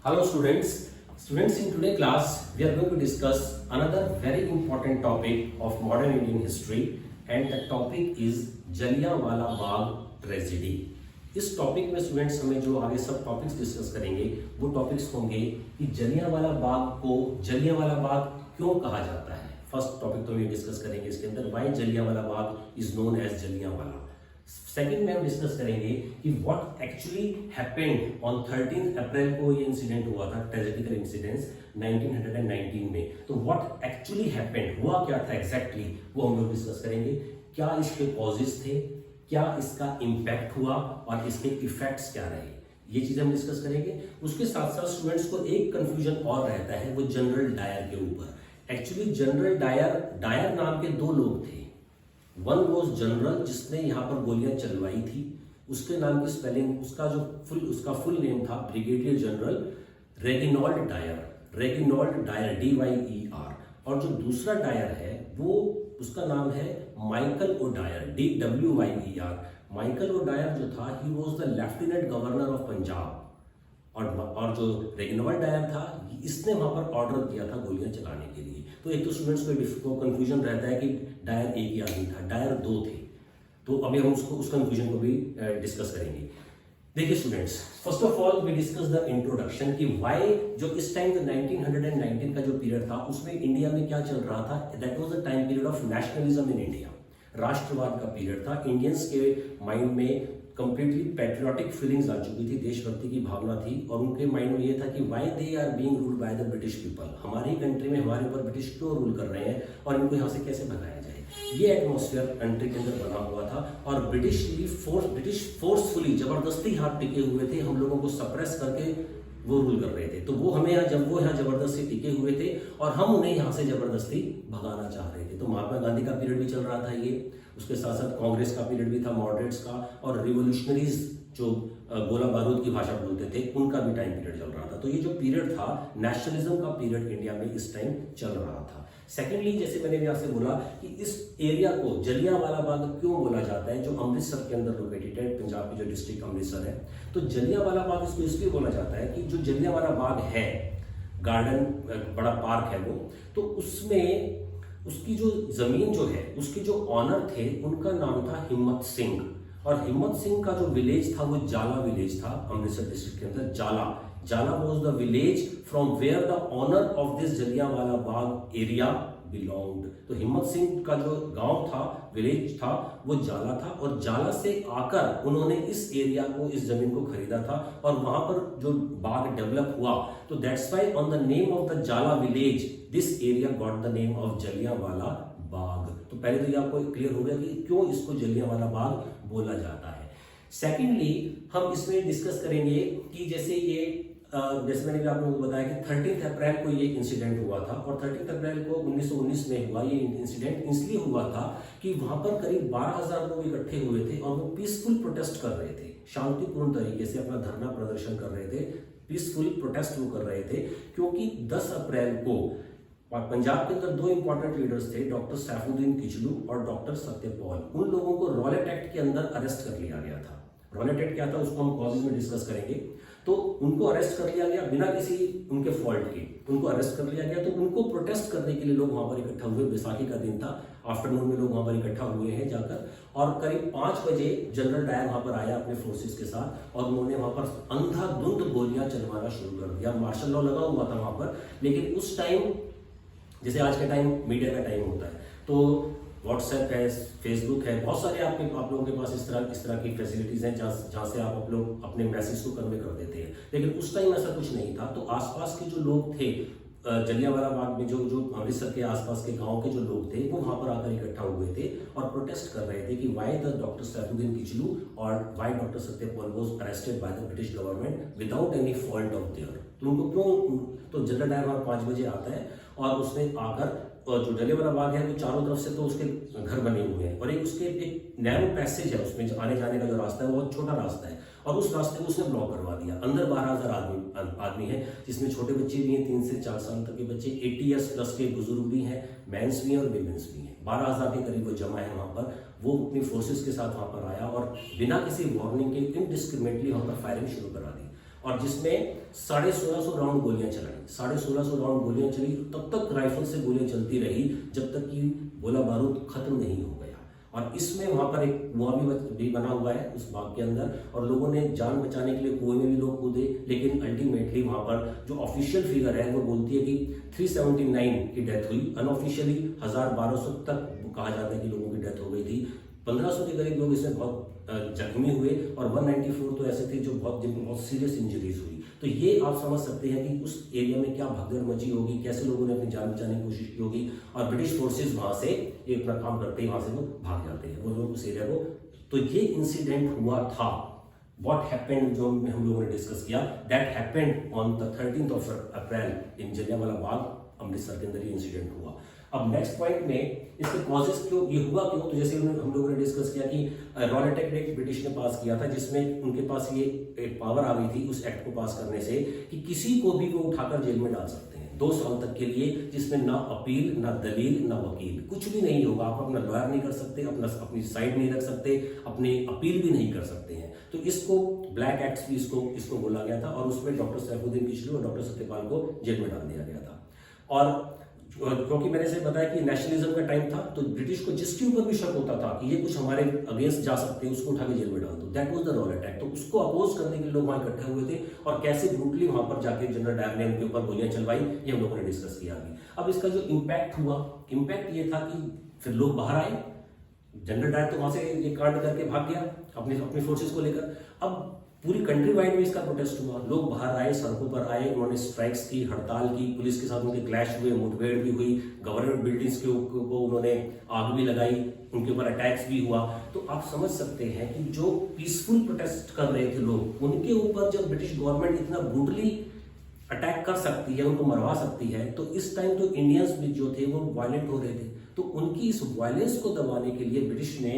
Hello students. Students, in today's class we are going to discuss another very important topic of modern Indian history and the topic is Jallianwala Bagh tragedy. इस topic में students हमें जो आगे सब topics discuss करेंगे वो topics होंगे कि जलियांवाला बाग को जलियांवाला बाग क्यों कहा जाता है। फर्स्ट टॉपिक तो ये डिस्कस करेंगे इसके अंदर why Jallianwala Bagh is known as Jallianwala. Second में हम डिस्कस करेंगे कि what actually happened on 13 April को ये इंसिडेंट हुआ था, ट्रेजेडिकल इंसिडेंट्स 1919 में। तो व्हाट एक्चुअली हैपेंड, हुआ क्या था एग्जैक्टली, वो हम लोग डिस्कस करेंगे। क्या इसके कॉजेस थे, क्या इसका इम्पैक्ट हुआ और इसके इफेक्ट्स क्या रहे, ये चीजें हम डिस्कस करेंगे। उसके साथ साथ स्टूडेंट्स को एक कंफ्यूजन और रहता है, वो जनरल डायर के ऊपर। एक्चुअली जनरल डायर नाम के दो लोग थे। वन वॉज जनरल जिसने यहाँ पर गोलियां चलवाई थी, उसके नाम की स्पेलिंग उसका फुल नेम था ब्रिगेडियर जनरल रेगिनॉल्ड डायर DYER। और जो दूसरा डायर है वो उसका नाम है Michael O'Dwyer DWYER। Michael O'Dwyer जो था he was the lieutenant governor of Punjab और जो रेगिनॉल्ड डायर था इसने वहां पर ऑर्डर दिया था गोलियां चलाने के लिए। तो एक तो स्टूडेंट्स को कंफ्यूजन रहता है कि डायर एक ही आदमी था, डायर दो थे। तो अभी हम उस कंफ्यूजन को भी डिस्कस करेंगे। देखिए students, first of all we discuss the introduction कि व्हाई जो इस टाइम 1919 का जो पीरियड था उसमें इंडिया में क्या चल रहा था। That was the time period of nationalism in India. राष्ट्रवाद का पीरियड था। इंडियंस के माइंड में कंप्लीटली पैट्रियोटिक फीलिंग्स आ चुकी थी, देशभक्ति की भावना थी और उनके माइंड में ये था कि why they are being ruled by the British people. हमारी कंट्री में हमारे ऊपर ब्रिटिश क्यों रूल कर रहे हैं और इनको यहाँ से कैसे भगाया जाए। ये एटमॉस्फेयर कंट्री के अंदर बना हुआ था और ब्रिटिश फोर्सफुली जबरदस्ती हाथ टिके हुए थे, हम लोगों को सप्रेस करके वो रूल कर रहे थे। तो वो हमें यहाँ जबरदस्ती टिके हुए थे और हम उन्हें यहाँ से जबरदस्ती भगाना चाह रहे थे। तो महात्मा गांधी का पीरियड भी चल रहा था ये, उसके साथ साथ कांग्रेस का पीरियड भी था, मॉडरेट्स का, और रिवोल्यूशनरीज जो गोला बारूद की भाषा बोलते थे उनका भी टाइम पीरियड चल रहा था। तो ये जो पीरियड था नेशनलिज्म का पीरियड इंडिया में इस टाइम चल रहा था। सेकेंडली, जैसे मैंने भी आपसे बोला कि इस एरिया को जलियांवाला बाग क्यों बोला जाता है, जो अमृतसर के अंदर लोकेटेड है, पंजाब की जो डिस्ट्रिक्ट अमृतसर है। तो जलियांवाला बाग इसको इसलिए बोला जाता है कि जो जलियांवाला बाग है, गार्डन बड़ा पार्क है वो, तो उसमें उसकी जो जमीन जो है उसके जो ऑनर थे उनका नाम था हिम्मत सिंह। और हिम्मत सिंह का जो विलेज था वो जाला विलेज था अमृतसर डिस्ट्रिक्ट के अंदर। Jala was the village from where the owner of this Jallianwala Bagh area belonged. तो हिम्मत सिंह का जो गांव था, विलेज था, वो जाला था और जाला से आकर उन्होंने इस एरिया को, इस जमीन को खरीदा था और वहां पर जो बाग डेवलप हुआ। तो that's why on the name of the Jala village this area got the name of Jallianwala Bagh. तो पहले तो ये आपको क्लियर हो गया कि क्यों इसको जलियांवाला बाग बोला जाता है। सेकेंडली, हम इसमें डिस्कस करेंगे कि जैसे मैंने भी आप लोगों को बताया कि 13 अप्रैल को ये इंसिडेंट हुआ था और 13 अप्रैल को 1919 में हुआ। ये इंसिडेंट इसलिए हुआ था कि वहां पर करीब 12,000 लोग इकट्ठे हुए थे और वो पीसफुल प्रोटेस्ट कर रहे थे, शांतिपूर्ण तरीके से अपना धरना प्रदर्शन कर रहे थे, पीसफुल प्रोटेस्ट वो कर रहे थे। क्योंकि 10 अप्रैल को पंजाब के अंदर दो इंपॉर्टेंट लीडर्स थे, डॉक्टर सैफुद्दीन किचलू और डॉक्टर सत्यपाल। उन लोगों को रॉलेट एक्ट के अंदर अरेस्ट कर लिया गया था। रॉलेट एक्ट क्या था उसको हम कॉजेज में डिस्कस करेंगे। तो उनको अरेस्ट कर लिया गया बिना किसी उनके फॉल्ट के, उनको अरेस्ट कर लिया गया। तो उनको प्रोटेस्ट करने के लिए लोग वहां पर इकट्ठा हुए। बैसाखी का दिन था, आफ्टरनून में लोग वहां पर इकट्ठा हुए हैं जाकर, और करीब 5 बजे जनरल डायर वहां पर आया अपने फोर्सेस के साथ और उन्होंने वहां पर अंधाधुंध गोलियां चलवाना शुरू कर दिया। मार्शल लॉ लगा हुआ था वहां पर, लेकिन उस टाइम जैसे आज के टाइम मीडिया का टाइम होता है, तो व्हाट्सएप है, फेसबुक है, बहुत सारे आप लोगों के पास इस तरह की फैसिलिटीज हैं जहाँ से आप लोग अपने मैसेज को कन्वे कर देते हैं। लेकिन उस टाइम ऐसा कुछ नहीं था। तो आसपास के जो लोग थे, जलियांवाला बाग में जो अमृतसर के आसपास के गांव के जो लोग थे वो वहां पर आकर इकट्ठा हुए थे और प्रोटेस्ट कर रहे थे कि why the doctor Saifuddin Kitchlew और why doctor Satyapal was arrested by the British government without any fault of their. तो उनको क्यों, तो जनरल डायर वहां 5 बजे आता है और उसने आकर, और जो जलियांवाला बाग है वो चारों तरफ से तो उसके घर बने हुए हैं और एक नैरो पैसेज है, उसमें आने जाने का जो रास्ता है वो बहुत छोटा रास्ता है और उस रास्ते को उसने ब्लॉक करवा दिया। अंदर 12,000 आदमी हैं, जिसमें छोटे बच्चे भी हैं, 3 से 4 साल तक के बच्चे, 80 ईयर्स प्लस के बुजुर्ग भी हैं, मेंस भी हैं और वीमेंस भी हैं। 12,000 के करीब वो जमा है वहां पर। वो अपनी फोर्सेस के साथ वहां पर आया और बिना किसी वार्निंग के इनडिस्क्रिमिनेटली वहां पर फायरिंग शुरू करा दी। और जिसमें 1650 राउंड गोलियां चलाई। 1650 राउंड गोलियां चली, तब तक राइफल से गोलियां चलती रही जब तक कि गोला बारूद खत्म नहीं हो गया। और इसमें वहां पर एक कुआं भी बना हुआ है उस बाग के अंदर, और लोगों ने जान बचाने के लिए कुएं में भी लोग कूदे, लेकिन अल्टीमेटली वहां पर जो ऑफिशियल फिगर है वो बोलती है कि 379 की डेथ हुई। अनऑफिशियली 1200 तक कहा जाता है कि लोगों की डेथ हो गई थी। 1500 के करीब लोग इसमें बहुत जख्मी हुए और 194 तो ऐसे थे जिनको बहुत सीरियस इंजरीज हुई। तो ये आप समझ सकते हैं कि उस एरिया में क्या भगदड़ मची होगी, कैसे लोगों ने अपनी जान बचाने की कोशिश की होगी, और ब्रिटिश फोर्सेस वहां से ये अपना काम करते हैं, वहां से वो भाग जाते हैं वो लोग उस एरिया को। तो ये इंसिडेंट हुआ था, व्हाट हैपेंड, जो हम लोगों ने डिस्कस किया, that happened on the 13th of April in Jallianwala Bagh, Amritsar के अंदर ये इंसिडेंट हुआ। अब नेक्स्ट पॉइंट में इसके कॉजेस क्यों ये हुआ क्यों, तो जैसे हम लोगों ने डिस्कस किया कि रॉलेट एक्ट ब्रिटिश ने पास किया था, जिसमें उनके पास ये एक पावर आ गई थी उस एक्ट को पास करने से कि किसी को भी वो उठाकर जेल में डाल सकते हैं 2 साल तक के लिए, जिसमें ना अपील, ना दलील, ना वकील, कुछ भी नहीं होगा। आप अपना लॉयर नहीं कर सकते, अपनी साइड नहीं रख सकते, अपनी अपील भी नहीं कर सकते हैं। तो इसको ब्लैक एक्ट भी इसको बोला गया था, और उसमें डॉक्टर सैफुद्दीन किचलू और डॉक्टर सत्यपाल को जेल में डाल दिया गया था। और क्योंकि मैंने से बताया कि नेशनलिज्म का टाइम था, तो ब्रिटिश को जिसके ऊपर भी शक होता था कि ये कुछ हमारे अगेंस्ट जा सकते हैं, उसको उठा के जेल में डाल दो, that was the Rowlatt act. तो उसको अपोज करने के लिए लोग वहां इकट्ठे हुए थे, और कैसे ब्रूटली वहां पर जाके जनरल डायर ने उनके ऊपर गोलियां चलवाई, ये हम लोगों ने डिस्कस किया अभी। अब इसका जो इम्पैक्ट हुआ, इम्पैक्ट ये था कि फिर लोग बाहर आए, जनरल डायर तो वहां से ये कांड करके भाग गया अपनी फोर्सेस को लेकर। अब पूरी कंट्री वाइड में इसका प्रोटेस्ट हुआ, लोग बाहर आए, सड़कों पर आए, उन्होंने स्ट्राइक्स की, हड़ताल की, पुलिस के साथ उनके क्लैश हुए, मुठभेड़ भी हुई, गवर्नमेंट बिल्डिंग्स को उन्होंने आग भी लगाई, उनके ऊपर अटैक्स भी हुआ। तो आप समझ सकते हैं कि जो पीसफुल प्रोटेस्ट कर रहे थे लोग, उनके ऊपर जब ब्रिटिश गवर्नमेंट इतना ब्रूटली अटैक कर सकती है, उनको मरवा सकती है, तो इस टाइम तो इंडियंस भी जो थे वो वायलेंट हो रहे थे। तो उनकी इस वायलेंस को दबाने के लिए ब्रिटिश ने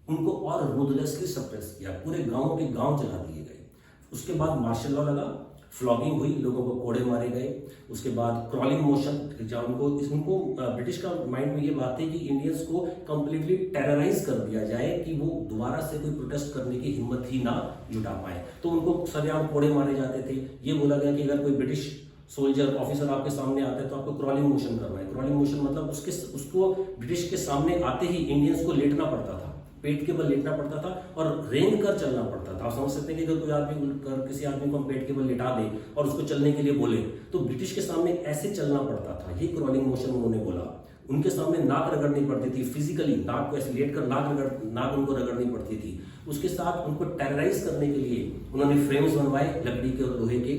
उनको और रूथलेसली सप्रेस किया, पूरे गांवों के गांव जला दिए गए। उसके बाद मार्शल लॉ लगा, फ्लॉगिंग हुई, लोगों को कोड़े मारे गए। उसके बाद क्रॉलिंग मोशन, जब उनको ब्रिटिश का माइंड में ये बात है कि इंडियंस को कंप्लीटली टेरराइज कर दिया जाए कि वो दोबारा से कोई प्रोटेस्ट करने की हिम्मत ही ना जुटा पाए। तो उनको सरेआम कोड़े मारे जाते थे। ये बोला गया कि अगर कोई ब्रिटिश सोल्जर ऑफिसर आपके सामने आता है तो आपको क्रॉलिंग मोशन करना है। क्रॉलिंग मोशन मतलब उसको ब्रिटिश के सामने आते ही इंडियंस को लेटना पड़ता था, पेट के बल लेटना पड़ता था और रेंग कर चलना पड़ता था। आप समझ सकते हैं कि अगर कोई आदमी किसी आदमी को हम पेट के बल लेटा दे और उसको चलने के लिए बोले तो ब्रिटिश के सामने ऐसे चलना पड़ता था। ये क्रॉलिंग मोशन उन्होंने बोला। उनके सामने नाक रगड़नी पड़ती थी, फिजिकली नाक को ऐसे लेट कर नाक उनको रगड़नी पड़ती थी। उसके साथ उनको टेरराइज करने के लिए उन्होंने फ्रेम्स बनवाए लकड़ी के और लोहे के,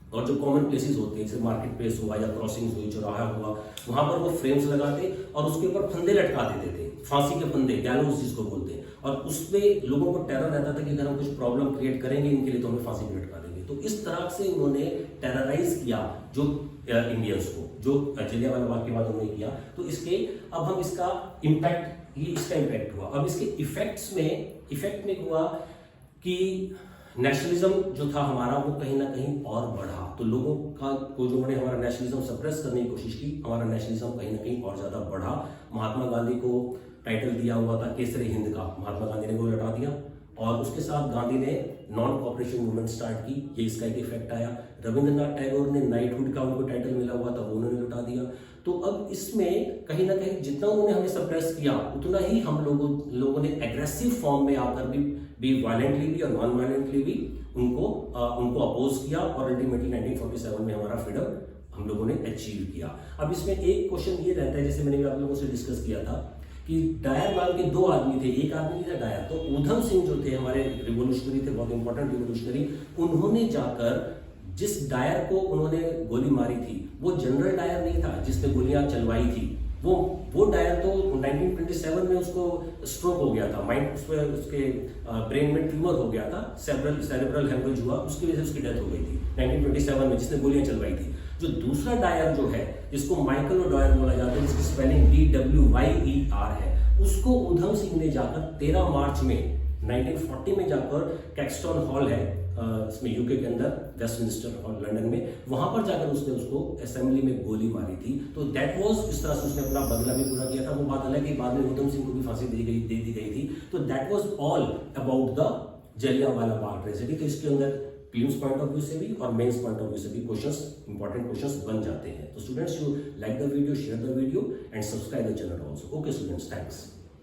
और जो कॉमन प्लेसेस होते हैं जैसे मार्केट प्लेस हुआ या क्रॉसिंग हुई, चौराहा हुआ, वहां पर वो फ्रेम्स लगाते और उसके ऊपर फंदे लटका देते थे, फांसी के फंदे, गैलोस जिसको बोलते हैं। और उसमें लोगों को टेरर रहता था कि अगर हम कुछ प्रॉब्लम क्रिएट करेंगे इनके लिए तो हमें फांसी पे लटका देंगे। तो इस तरह से उन्होंने टेरराइज किया जो इंडियंस को, जो जलियांवाला बाग के बाद उन्होंने किया। तो इसके अब हम इसका इम्पैक्ट, ये इसका इम्पैक्ट हुआ। अब इसके इफेक्ट में हुआ कि नेशनलिज्म जो था हमारा वो कहीं ना कहीं और बढ़ा। तो लोगों का जो उन्होंने हमारा नेशनलिज्म सप्रेस करने की कोशिश की, हमारा नेशनलिज्म कहीं ना कहीं और ज्यादा बढ़ा। महात्मा गांधी को टाइटल दिया हुआ था केसरी हिंद का, महात्मा गांधी ने वो लौटा दिया। और उसके साथ गांधी ने नॉन कॉपरेशन मूवमेंट स्टार्ट की, ये इसका एक इफेक्ट आया। रविंद्रनाथ टैगोर ने नाइटहुड का उनको टाइटल मिला हुआ था, वो उन्होंने लौटा दिया। तो अब इसमें कहीं ना कहीं जितना उन्होंने हमें सप्रेस किया उतना ही हम लोगों ने एग्रेसिव फॉर्म में आकर भी वायलेंटली भी और नॉन वायलेंटली भी उनको अपोज किया, और अल्टीमेटली 1947 में हमारा फ्रीडम हम लोगों ने अचीव किया। अब इसमें एक क्वेश्चन ये रहता है, जैसे मैंने भी आप लोगों से डिस्कस किया था कि डायर नाम के 2 आदमी थे, एक आदमी था डायर, तो ऊधम सिंह जो थे हमारे रिवोल्यूशनरी थे, बहुत इंपॉर्टेंट रिवोल्यूशनरी, उन्होंने जाकर जिस डायर को उन्होंने गोली मारी थी वो जनरल डायर नहीं था जिसने गोलियां चलवाई थी। वो डायर तो 1927 में उसको स्ट्रोक हो गया था, माइंड उसके ब्रेन में ट्यूमर हो गया था, सेरेब्रल हेमरेज हुआ, उसकी वजह से उसकी डेथ हो गई थी 1927 में, जिसने गोलियां चलवाई थी। जो दूसरा डायर जो है जिसको माइकल ओडॉयर बोला जाता है, जिसकी स्पेलिंग DWYER है, उसको ऊधम सिंह ने जाकर 13 मार्च में 1940 में जाकर कैक्सटन हॉल है इसमें यूके के अंदर, वेस्टमिंस्टर हॉल लंदन में, वहां पर जाकर उसने उसको असेंबली में गोली मारी थी। तो दैट वाज, इस तरह से उसने अपना बदला भी पूरा किया था। वो बात अलग है कि बाद में ऊधम सिंह को भी फांसी दे दी गई थी। तो that was all about the Jallianwala Bagh tragedy. तो इसके अंदर प्रीलिम्स पॉइंट ऑफ व्यू से भी और मेंस पॉइंट ऑफ व्यू से भी क्वेश्चंस, इंपॉर्टेंट क्वेश्चंस बन जाते हैं। तो students, you like the video, share the video and subscribe the channel also. Okay students, thanks.